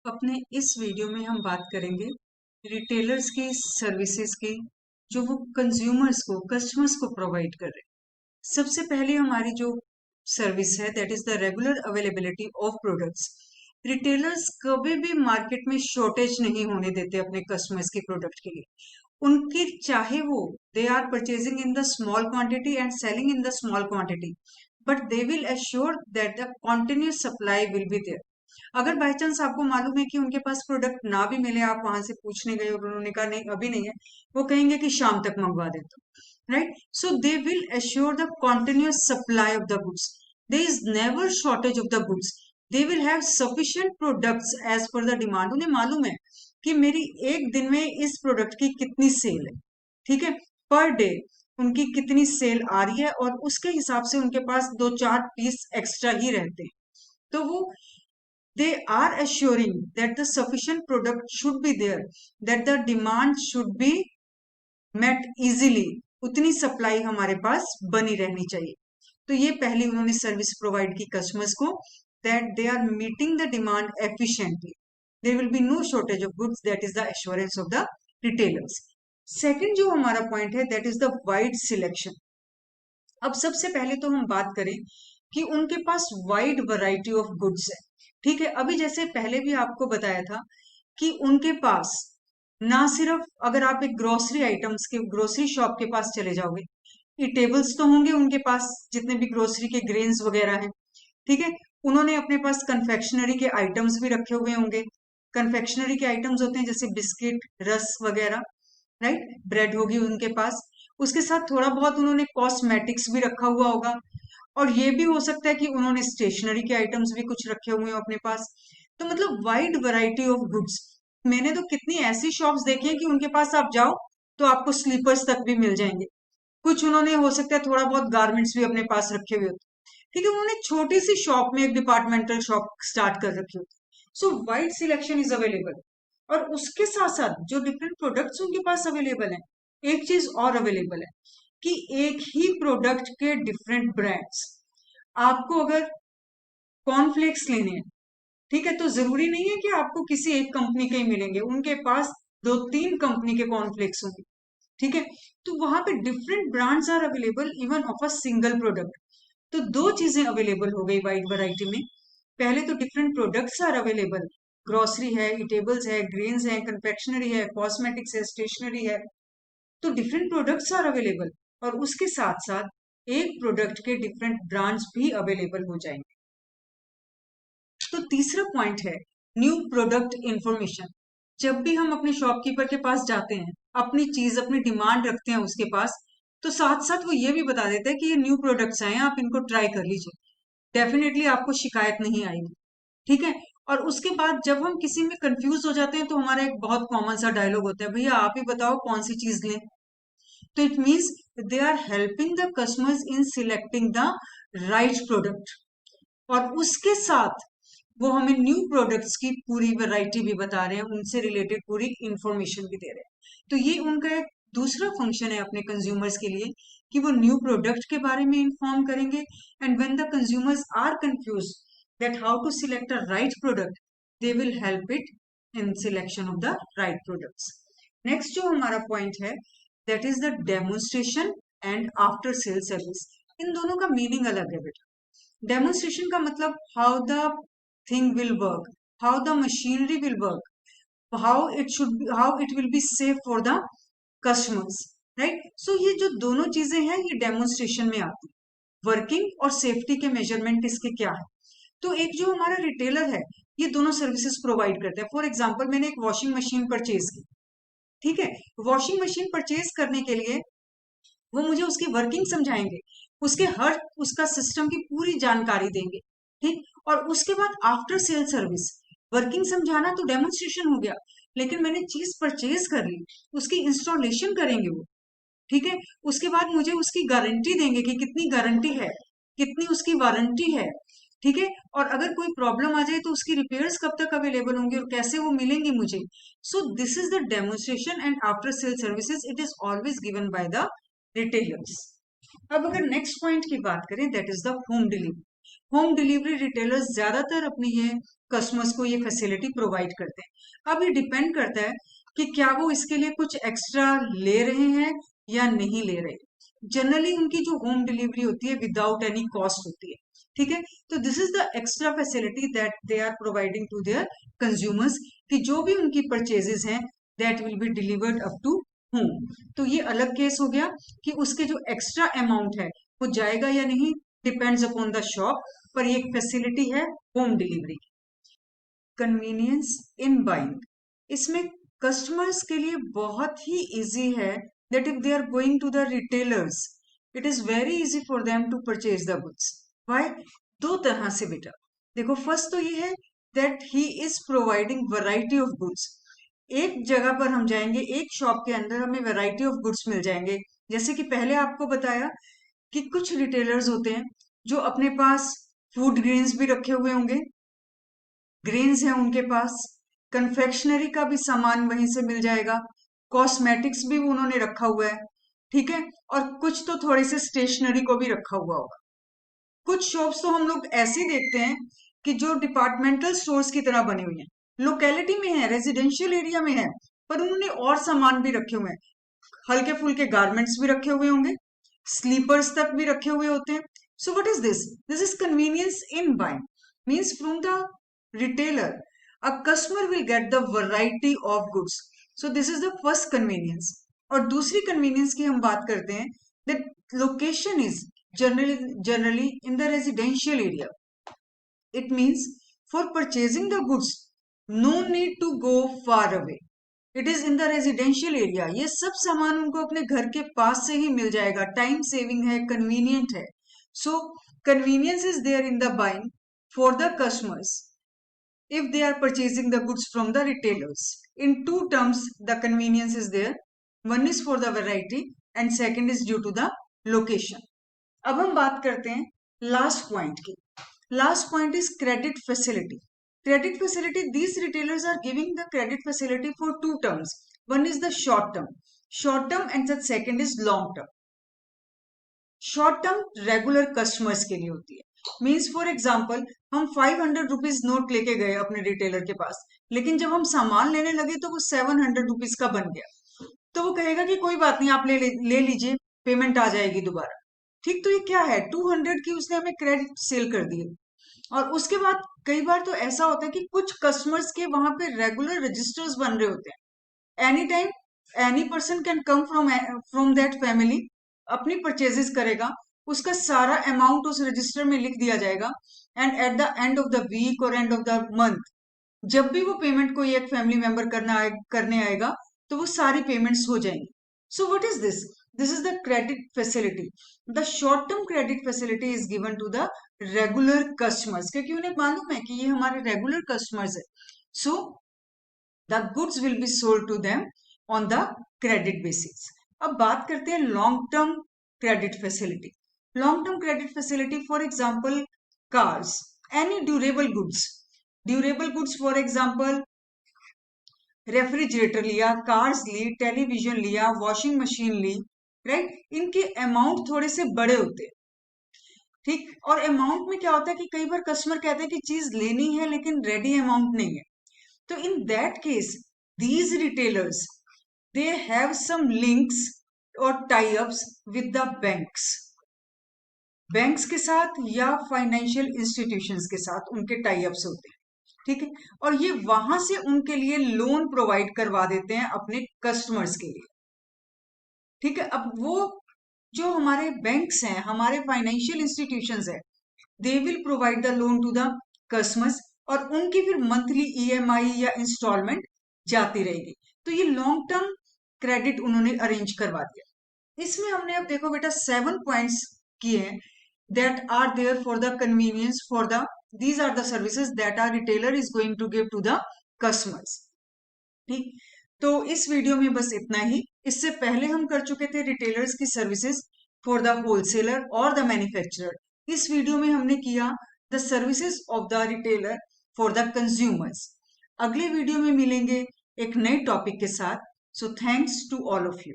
अपने इस वीडियो में हम बात करेंगे रिटेलर्स की सर्विसेज की जो वो कंज्यूमर्स को कस्टमर्स को प्रोवाइड कर रहे हैं। सबसे पहले हमारी जो सर्विस है that is the regular availability of products. Retailers कभी भी मार्केट में शॉर्टेज नहीं होने देते अपने कस्टमर्स की प्रोडक्ट के लिए। उनकी चाहे वो they are purchasing in the small quantity and selling in the small quantity, but they will assure that the continuous supply will be there. अगर बाई चांस आपको मालूम है कि उनके पास प्रोडक्ट ना भी मिले, आप वहां से पूछने गए और उन्होंने कहा नहीं अभी नहीं है, वो कहेंगे कि शाम तक मंगवा देता हूँ, right? So they will assure the continuous supply of the goods. There is never shortage of the goods. They will have sufficient products as per the demand. उन्हें मालूम है कि मेरी एक दिन में इस प्रोडक्ट की कितनी सेल है, ठीक है, पर डे उनकी कितनी सेल आ रही है, और उसके हिसाब से उनके पास दो चार पीस एक्स्ट्रा ही रहते हैं। तो वो they are assuring that the sufficient product should be there, that the demand should be met easily। उतनी सप्लाई हमारे पास बनी रहनी चाहिए। तो ये पहली उन्होंने सर्विस प्रोवाइड की कस्टमर्स को, that they are meeting the demand efficiently, there will be no shortage of goods, that is the assurance of the retailers। Second जो हमारा पॉइंट है that is the wide selection. अब सबसे पहले तो हम बात करें कि उनके पास वाइड वैरायटी ऑफ गुड्स है, ठीक है। अभी जैसे पहले भी आपको बताया था कि उनके पास ना सिर्फ, अगर आप एक ग्रोसरी आइटम्स के ग्रोसरी शॉप के पास चले जाओगे, ये टेबल्स तो होंगे उनके पास जितने भी ग्रोसरी के ग्रेन्स वगैरह हैं, ठीक है। उन्होंने अपने पास कन्फेक्शनरी के आइटम्स भी रखे हुए होंगे। कन्फेक्शनरी के आइटम्स होते हैं जैसे बिस्किट, रस वगैरह, राइट? ब्रेड होगी उनके पास। उसके साथ थोड़ा बहुत उन्होंने कॉस्मेटिक्स भी रखा हुआ होगा, और ये भी हो सकता है कि उन्होंने स्टेशनरी के आइटम्स भी कुछ रखे हुए हो अपने पास। तो मतलब वाइड वैरायटी ऑफ गुड्स। मैंने तो कितनी ऐसी शॉप्स देखी हैं कि उनके पास आप जाओ तो आपको स्लीपर्स तक भी मिल जाएंगे। कुछ उन्होंने हो सकता है थोड़ा बहुत गारमेंट्स भी अपने पास रखे हुए होते, ठीक है। उन्होंने छोटी सी शॉप में एक डिपार्टमेंटल शॉप स्टार्ट कर रखी होती। सो वाइड सिलेक्शन इज अवेलेबल। और उसके साथ साथ जो डिफरेंट प्रोडक्ट्स उनके पास अवेलेबल हैं, एक चीज और अवेलेबल है कि एक ही प्रोडक्ट के डिफरेंट ब्रांड्स। आपको अगर कॉर्नफ्लेक्स लेने हैं, ठीक है, तो जरूरी नहीं है कि आपको किसी एक कंपनी के ही मिलेंगे, उनके पास दो तीन कंपनी के कॉर्नफ्लेक्स होंगे, ठीक है। तो वहां पे different brands are available even of a single product. तो दो चीजें अवेलेबल हो गई वाइड वैरायटी में। पहले तो different products are available, grocery है, इटेबल्स है, ग्रेन्स है, कन्फेक्शनरी है, कॉस्मेटिक्स है, स्टेशनरी है। तो डिफरेंट प्रोडक्ट्स आर अवेलेबल, और उसके साथ साथ एक प्रोडक्ट के डिफरेंट ब्रांड्स भी अवेलेबल हो जाएंगे। तो तीसरा पॉइंट है न्यू प्रोडक्ट इंफॉर्मेशन। जब भी हम अपने शॉपकीपर के पास जाते हैं, अपनी चीज अपनी डिमांड रखते हैं उसके पास, तो साथ साथ वो ये भी बता देते हैं कि ये न्यू प्रोडक्ट्स आए हैं, आप इनको ट्राई कर लीजिए, डेफिनेटली आपको शिकायत नहीं आएगी, ठीक है। और उसके बाद जब हम किसी में कंफ्यूज हो जाते हैं तो हमारा एक बहुत कॉमन सा डायलॉग होता है, भैया आप ही बताओ कौन सी चीज लें। तो it means they are helping the customers in selecting the right product, और उसके साथ वो हमें न्यू प्रोडक्ट्स की पूरी वैरायटी भी बता रहे हैं, उनसे रिलेटेड पूरी इंफॉर्मेशन भी दे रहे हैं। तो ये उनका एक दूसरा फंक्शन है अपने कंज्यूमर्स के लिए कि वो न्यू प्रोडक्ट के बारे में इंफॉर्म करेंगे। And when the consumers are confuse that how to select a right product, they will help it in selection of the right products. Next जो हमारा पॉइंट है that is the demonstration and after sale service. इन दोनों का meaning अलग है बेटा। Demonstration का मतलब how the thing will work, how the machinery will work, how it will be safe for the customers, right? So ये जो दोनों चीजें हैं ये डेमोन्स्ट्रेशन में आती है। वर्किंग और सेफ्टी के मेजरमेंट इसके क्या है। तो एक जो हमारा रिटेलर है ये दोनों सर्विसेज प्रोवाइड करता है। फॉर एग्जाम्पल मैंने एक वॉशिंग मशीन परचेज की, ठीक है। वॉशिंग मशीन परचेज करने के लिए वो मुझे उसकी वर्किंग समझाएंगे, उसके हर उसका सिस्टम की पूरी जानकारी देंगे, ठीक। और उसके बाद आफ्टर सेल सर्विस, वर्किंग समझाना तो डेमोन्स्ट्रेशन हो गया, लेकिन मैंने चीज परचेज कर ली, उसकी इंस्टॉलेशन करेंगे वो, ठीक है। उसके बाद मुझे उसकी गारंटी देंगे कि कितनी गारंटी है, कितनी उसकी वारंटी है, ठीक है। और अगर कोई प्रॉब्लम आ जाए तो उसकी रिपेयर्स कब तक अवेलेबल होंगी और कैसे वो मिलेंगी मुझे। So this is the demonstration and after sale services, it is always given by the retailers. अब अगर नेक्स्ट पॉइंट की बात करें that is the home delivery. Home delivery retailers ज्यादातर अपनी ये कस्टमर्स को ये फैसिलिटी प्रोवाइड करते हैं। अब ये डिपेंड करता है कि क्या वो इसके लिए कुछ एक्स्ट्रा ले रहे हैं या नहीं ले रहे। जनरली उनकी जो होम डिलीवरी होती है विदाउट एनी कॉस्ट होती है, ठीक है। तो this is the extra facility that they are providing to their consumers, कि जो भी उनकी परचेजेस हैं that will be delivered up to home. तो ये अलग केस हो गया कि उसके जो एक्स्ट्रा अमाउंट है वो जाएगा या नहीं, डिपेंड्स अपॉन द शॉप, पर ये फैसिलिटी है home delivery. Convenience in buying, इसमें कस्टमर्स के लिए बहुत ही इजी है that if they are going to the retailers, it is very easy for them to purchase the goods. Why? दो तरह से बेटा, देखो फर्स्ट तो ये है that he is providing variety of goods. एक जगह पर हम जाएंगे, एक शॉप के अंदर हमें वैरायटी ऑफ गुड्स मिल जाएंगे। जैसे कि पहले आपको बताया कि कुछ रिटेलर्स होते हैं जो अपने पास फूड ग्रेन्स भी रखे हुए होंगे, ग्रेन्स हैं उनके पास, कन्फेक्शनरी का भी सामान वहीं से मिल जाएगा, कॉस्मेटिक्स भी उन्होंने रखा हुआ है, ठीक है, और कुछ तो थोड़े से स्टेशनरी को भी रखा हुआ होगा। कुछ शॉप्स तो हम लोग ऐसे देखते हैं कि जो डिपार्टमेंटल स्टोर्स की तरह बनी हुई हैं, लोकेलिटी में है, रेजिडेंशियल एरिया में है, पर उन्होंने और सामान भी रखे हुए हैं, हल्के फुल्के गारमेंट्स भी रखे हुए होंगे, स्लीपर्स तक भी रखे हुए होते हैं। सो what is this? This is convenience in buying, means from the retailer a customer will get the variety of goods. So this is the first convenience. और दूसरी convenience की हम बात करते हैं that location is generally in the residential area. It means for purchasing the goods no need to go far away. It is in the residential area. ये सब सामान उनको अपने घर के पास से ही मिल जाएगा, टाइम सेविंग है, convenient है. So convenience is there in the buying for the customers if they are purchasing the goods from the retailers. In two terms the convenience is there, one is for the variety and second is due to the location. अब हम बात करते हैं last point की. Last point is credit facility. Credit facility, these retailers are giving the credit facility for two terms. One is the short term and the second is long term. Short term regular customers के लिए होती है, means for example हम 500 rupees note लेके गए अपने retailer के पास, लेकिन जब हम सामान लेने लगे तो वो 700 रुपीज का बन गया, तो वो कहेगा कि कोई बात नहीं, आप ले लीजिए, पेमेंट आ जाएगी दोबारा, ठीक। तो ये क्या है, 200 की उसने हमें क्रेडिट सेल कर दी। और उसके बाद कई बार तो ऐसा होता है कि कुछ कस्टमर्स के वहां पे रेगुलर रजिस्टर्स बन रहे होते हैं, any time any person can come from that family, अपनी परचेजेस करेगा, उसका सारा अमाउंट उस रजिस्टर में लिख दिया जाएगा, and at the end of the week और एंड ऑफ द मंथ जब भी वो पेमेंट कोई एक फैमिली मेंबर करने आएगा तो वो सारी पेमेंट्स हो जाएंगी। So what is this? This is the credit facility. The short term credit facility is given to the regular customers, क्योंकि उन्हें मालूम है कि ये हमारे रेगुलर कस्टमर्स है, so the goods will be sold to them on the credit basis. अब बात करते हैं long term credit facility. Long term credit facility for example cars, any durable goods for example refrigerator लिया, cars ली, television लिया, washing machine ली, right, इनके amount थोड़े से बड़े होते हैं, ठीक। और अमाउंट में क्या होता है कि कई बार कस्टमर कहते हैं कि चीज लेनी है लेकिन रेडी अमाउंट नहीं है, तो in that case these retailers they have some links or tie-ups with the banks के साथ या फाइनेंशियल इंस्टीट्यूशंस के साथ उनके टाई-अप्स होते हैं, ठीक है, और ये वहां से उनके लिए लोन प्रोवाइड करवा देते हैं अपने कस्टमर्स के लिए, ठीक है। अब वो जो हमारे बैंक्स हैं, हमारे फाइनेंशियल इंस्टीट्यूशंस है, they will provide the loan to the customers, और उनकी फिर मंथली ईएमआई या इंस्टॉलमेंट जाती रहेगी। तो ये लॉन्ग टर्म क्रेडिट उन्होंने अरेंज करवा दिया। इसमें हमने अब देखो बेटा 7 पॉइंट्स किए हैं that are there for the convenience for the these are the services that are retailer is going to give to the customers, ठीक। तो इस वीडियो में बस इतना ही। इससे पहले हम कर चुके थे रिटेलर्स की सर्विसेज फॉर द होलसेलर और द मैन्युफैक्चरर। इस वीडियो में हमने किया the services of the retailer for the consumers. अगले वीडियो में मिलेंगे एक नए टॉपिक के साथ। So thanks to all of you.